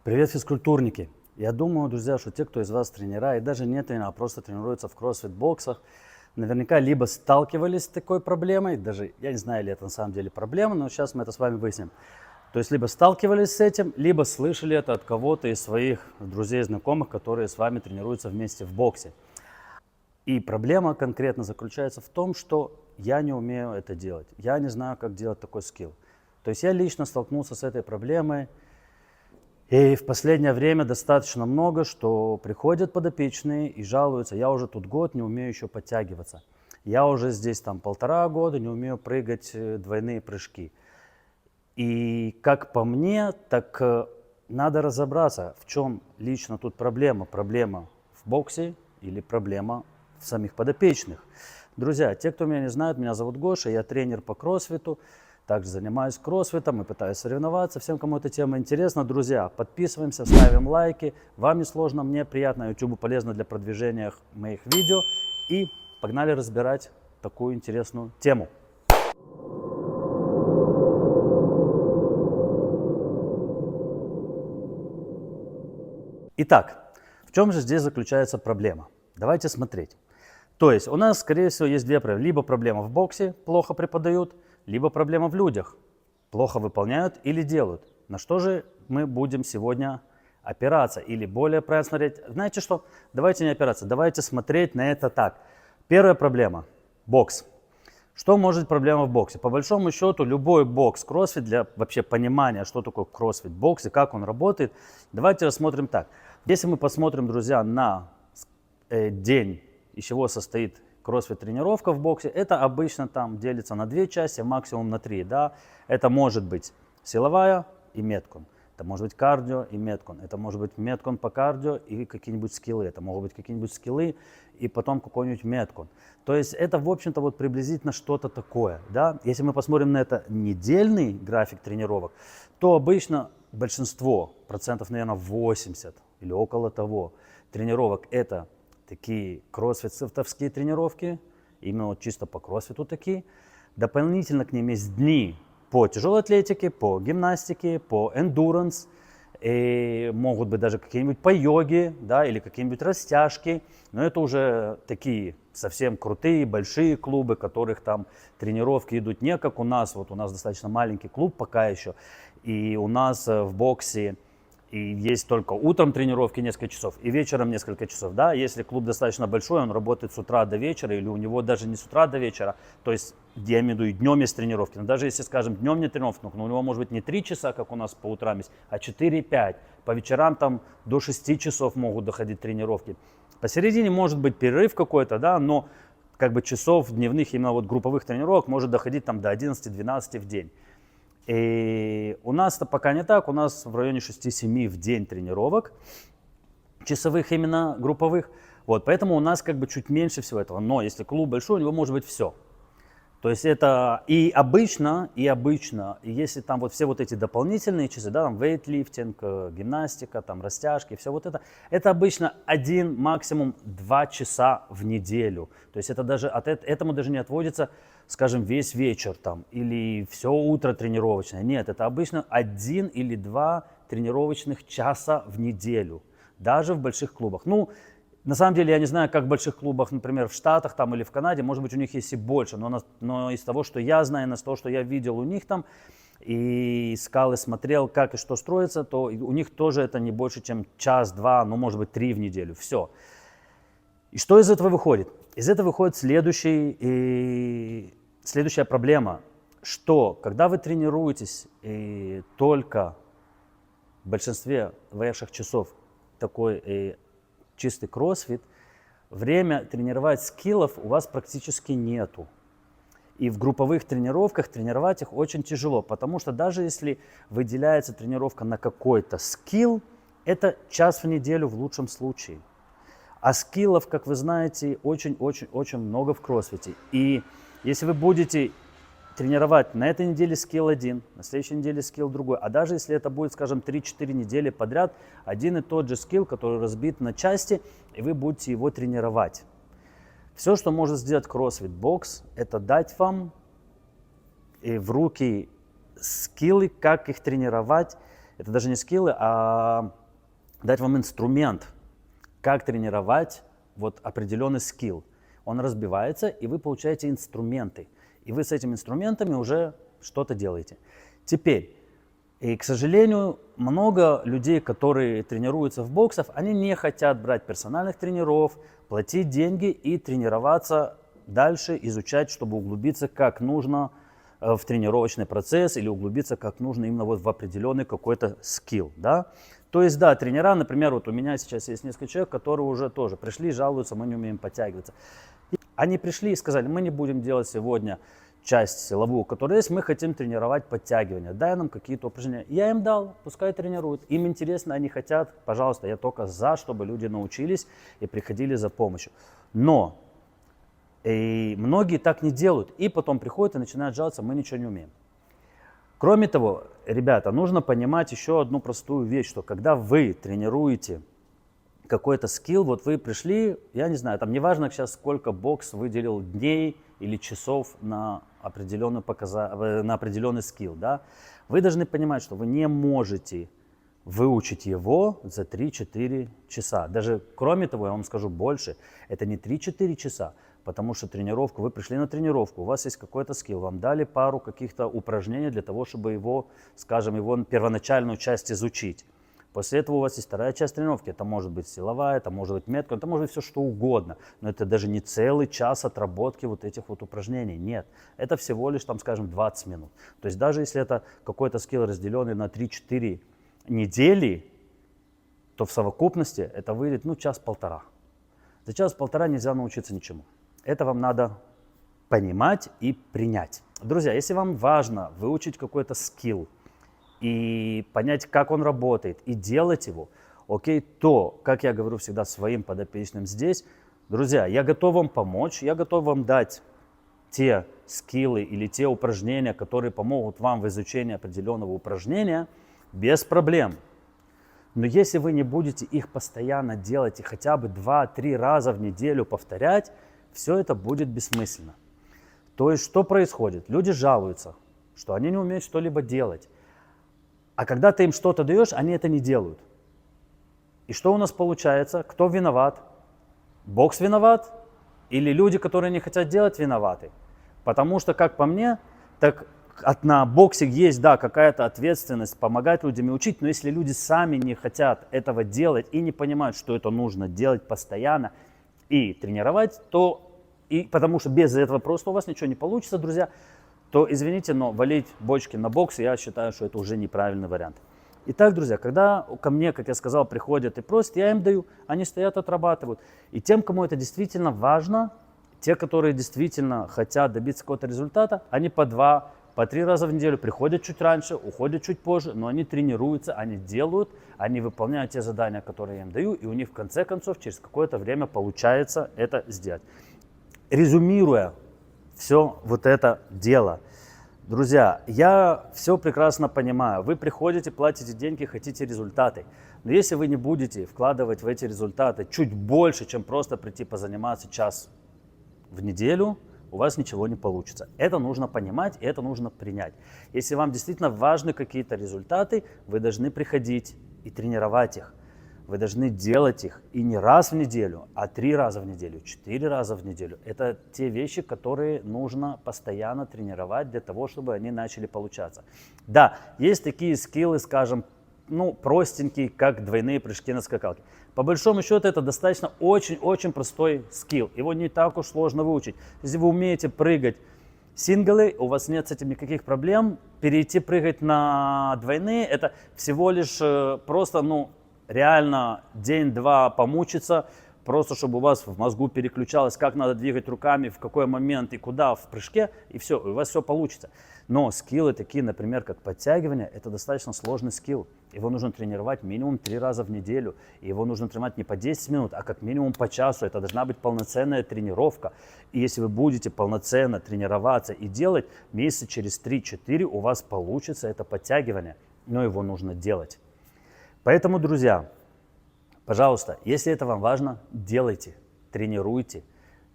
Привет, физкультурники! Я думаю, друзья, что те, кто из вас тренера, и даже не тренера, а просто тренируются в кроссфит-боксах, наверняка либо сталкивались с такой проблемой, даже я не знаю, ли это на самом деле проблема, но сейчас мы это с вами выясним. То есть либо сталкивались с этим, либо слышали это от кого-то из своих друзей, знакомых, которые с вами тренируются вместе в боксе. И проблема конкретно заключается в том, что я не умею это делать. Я не знаю, как делать такой скилл. То есть я лично столкнулся с этой проблемой. И в последнее время достаточно много, что приходят подопечные и жалуются: я уже тут год не умею еще подтягиваться. Я уже здесь там 1,5 года не умею прыгать двойные прыжки. И как по мне, так надо разобраться, в чем лично тут проблема. Проблема в боксе или проблема в самих подопечных. Друзья, те, кто меня не знает, меня зовут Гоша, я тренер по кроссфиту. Также занимаюсь кроссфитом и пытаюсь соревноваться. Всем, кому эта тема интересна, друзья, подписываемся, ставим лайки. Вам не сложно, мне приятно, YouTube полезно для продвижения моих видео. И погнали разбирать такую интересную тему. Итак, в чем же здесь заключается проблема? Давайте смотреть. То есть у нас, скорее всего, есть две проблемы. Либо проблема в боксе, плохо преподают, либо проблема в людях, плохо выполняют или делают. На что же мы будем сегодня опираться? Или более правильно смотреть? Знаете что? Давайте не опираться, давайте смотреть на это так. Первая проблема – бокс. Что может быть проблема в боксе? По большому счету, любой бокс, кроссфит, для вообще понимания, что такое кроссфит, бокс и как он работает, давайте рассмотрим так. Если мы посмотрим, друзья, на день, из чего состоит кроссфит-тренировка в боксе, это обычно там делится на 2 части, максимум на 3. Да? Это может быть силовая и меткон. Это может быть кардио и меткон. Это может быть меткон по кардио и какие-нибудь скиллы. Это могут быть какие-нибудь скиллы и потом какой-нибудь меткон. То есть это, в общем-то, вот приблизительно что-то такое. Да? Если мы посмотрим на это недельный график тренировок, то обычно большинство, процентов, наверное, 80 или около того, тренировок это такие кроссфитовские тренировки, именно вот чисто по кроссфиту такие. Дополнительно к ним есть дни по тяжелой атлетике, по гимнастике, по эндуранс, и могут быть даже какие-нибудь по йоге, да, или какие-нибудь растяжки. Но это уже такие совсем крутые, большие клубы, которых там тренировки идут не как у нас. Вот у нас достаточно маленький клуб пока еще, и у нас в боксе и есть только утром тренировки несколько часов и вечером несколько часов. Да? Если клуб достаточно большой, он работает с утра до вечера, или у него даже не с утра до вечера, то есть я имею в виду и днем есть тренировки. Но даже если, скажем, днем нет тренировки, но у него может быть не 3 часа, как у нас по утрам есть, а 4-5. По вечерам там до 6 часов могут доходить тренировки. Посередине может быть перерыв какой-то, да, но как бы часов дневных, именно вот групповых тренировок может доходить там до 11-12 в день. И у нас-то пока не так, у нас в районе 6-7 в день тренировок, часовых именно групповых. Вот, поэтому у нас как бы чуть меньше всего этого. Но если клуб большой, у него может быть все. То есть это и обычно, если там вот все вот эти дополнительные часы, да, там вейтлифтинг, гимнастика, там растяжки, все вот это обычно 1, максимум 2 часа в неделю. То есть это даже, этому даже не отводится, скажем, весь вечер там или все утро тренировочное. Нет, это обычно 1 или 2 тренировочных часа в неделю, даже в больших клубах. Ну, на самом деле я не знаю, как в больших клубах, например, в Штатах там, или в Канаде, может быть, у них есть и больше, но из того, что я знаю, из того, что я видел у них там, и искал и смотрел, как и что строится, то у них тоже это не больше, чем час-два, ну, может быть, 3 в неделю. Все. И что из этого выходит? Из этого выходит следующая проблема, что когда вы тренируетесь только в большинстве ваших часов такой чистый кроссфит, время тренировать скиллов у вас практически нету. И в групповых тренировках тренировать их очень тяжело, потому что даже если выделяется тренировка на какой-то скилл, это час в неделю в лучшем случае. А скиллов, как вы знаете, очень-очень-очень много в кроссфите. И если вы будете тренировать на этой неделе скилл один, на следующей неделе скилл другой, а даже если это будет, скажем, 3-4 недели подряд, один и тот же скилл, который разбит на части, и вы будете его тренировать. Все, что может сделать CrossFit Box, это дать вам в руки скиллы, как их тренировать это даже не скиллы, а дать вам инструмент, как тренировать вот определенный скилл. Он разбивается, и вы получаете инструменты. И вы с этими инструментами уже что-то делаете. Теперь, и, к сожалению, много людей, которые тренируются в боксах, они не хотят брать персональных тренеров, платить деньги и тренироваться дальше, изучать, чтобы углубиться как нужно в тренировочный процесс или углубиться как нужно именно вот в определенный какой-то скилл, да. То есть, да, тренера, например, вот у меня сейчас есть несколько человек, которые уже тоже пришли, жалуются, мы не умеем подтягиваться. И они пришли и сказали, мы не будем делать сегодня часть силовую, которая есть, мы хотим тренировать подтягивания, дай нам какие-то упражнения. Я им дал, пускай тренируют, им интересно, они хотят, пожалуйста, я только за, чтобы люди научились и приходили за помощью. Но и многие так не делают, и потом приходят и начинают жаловаться, мы ничего не умеем. Кроме того, ребята, нужно понимать еще одну простую вещь, что когда вы тренируете какой-то скилл, вот вы пришли, я не знаю, там неважно сейчас сколько бокс выделил дней или часов на определенный скилл, да, вы должны понимать, что вы не можете выучить его за 3-4 часа. Даже кроме того, я вам скажу больше, это не 3-4 часа, потому что тренировку, вы пришли на тренировку, у вас есть какой-то скилл, вам дали пару каких-то упражнений для того, чтобы его, скажем, его первоначальную часть изучить. После этого у вас есть вторая часть тренировки. Это может быть силовая, это может быть метка, это может быть все что угодно. Но это даже не целый час отработки вот этих вот упражнений. Нет, это всего лишь, там, скажем, 20 минут. То есть даже если это какой-то скилл, разделенный на 3-4 недели, то в совокупности это выйдет, ну, час-полтора. За час-полтора нельзя научиться ничему. Это вам надо понимать и принять. Друзья, если вам важно выучить какой-то скилл, и понять, как он работает, и делать его, окей, то, как я говорю всегда своим подопечным здесь, друзья, я готов вам помочь, я готов вам дать те скиллы или те упражнения, которые помогут вам в изучении определенного упражнения без проблем. Но если вы не будете их постоянно делать и хотя бы 2-3 раза в неделю повторять, все это будет бессмысленно. То есть, что происходит? Люди жалуются, что они не умеют что-либо делать. А когда ты им что-то даешь, они это не делают. И что у нас получается? Кто виноват? Бокс виноват? Или люди, которые не хотят делать, виноваты? Потому что, как по мне, так на боксе есть, да, какая-то ответственность помогать людям и учить, но если люди сами не хотят этого делать и не понимают, что это нужно делать постоянно и тренировать, то, и потому что без этого просто у вас ничего не получится, друзья, то, извините, но валить бочки на бокс, я считаю, что это уже неправильный вариант. Итак, друзья, когда ко мне, как я сказал, приходят и просят, я им даю, они стоят, отрабатывают. И тем, кому это действительно важно, те, которые действительно хотят добиться какого-то результата, они по 2-3 раза в неделю приходят чуть раньше, уходят чуть позже, но они тренируются, они делают, они выполняют те задания, которые я им даю, и у них в конце концов через какое-то время получается это сделать. Резюмируя все вот это дело. Друзья, я все прекрасно понимаю. Вы приходите, платите деньги, хотите результаты. Но если вы не будете вкладывать в эти результаты чуть больше, чем просто прийти позаниматься час в неделю, у вас ничего не получится. Это нужно понимать, и это нужно принять. Если вам действительно важны какие-то результаты, вы должны приходить и тренировать их. Вы должны делать их и не раз в неделю, а 3 раза в неделю, 4 раза в неделю. Это те вещи, которые нужно постоянно тренировать для того, чтобы они начали получаться. Да, есть такие скиллы, скажем, ну, простенькие, как двойные прыжки на скакалке. По большому счету, это достаточно очень-очень простой скилл. Его не так уж сложно выучить. Если вы умеете прыгать синглы, у вас нет с этим никаких проблем. Перейти прыгать на двойные, это всего лишь просто, ну, реально день-два помучиться, просто чтобы у вас в мозгу переключалось, как надо двигать руками, в какой момент и куда в прыжке, и все, у вас все получится. Но скиллы такие, например, как подтягивание, это достаточно сложный скилл. Его нужно тренировать минимум 3 раза в неделю. И его нужно тренировать не по 10 минут, а как минимум по часу. Это должна быть полноценная тренировка. И если вы будете полноценно тренироваться и делать, месяца через 3-4 у вас получится это подтягивание. Но его нужно делать. Поэтому, друзья, пожалуйста, если это вам важно, делайте, тренируйте,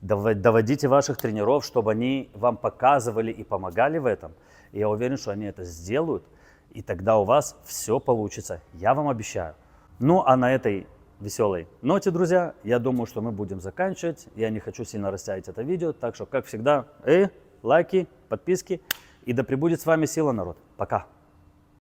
доводите ваших тренеров, чтобы они вам показывали и помогали в этом. И я уверен, что они это сделают. И тогда у вас все получится, я вам обещаю. Ну а на этой веселой ноте, друзья, я думаю, что мы будем заканчивать. Я не хочу сильно растягивать это видео, так что, как всегда, лайки, подписки. И да пребудет с вами сила, народ. Пока.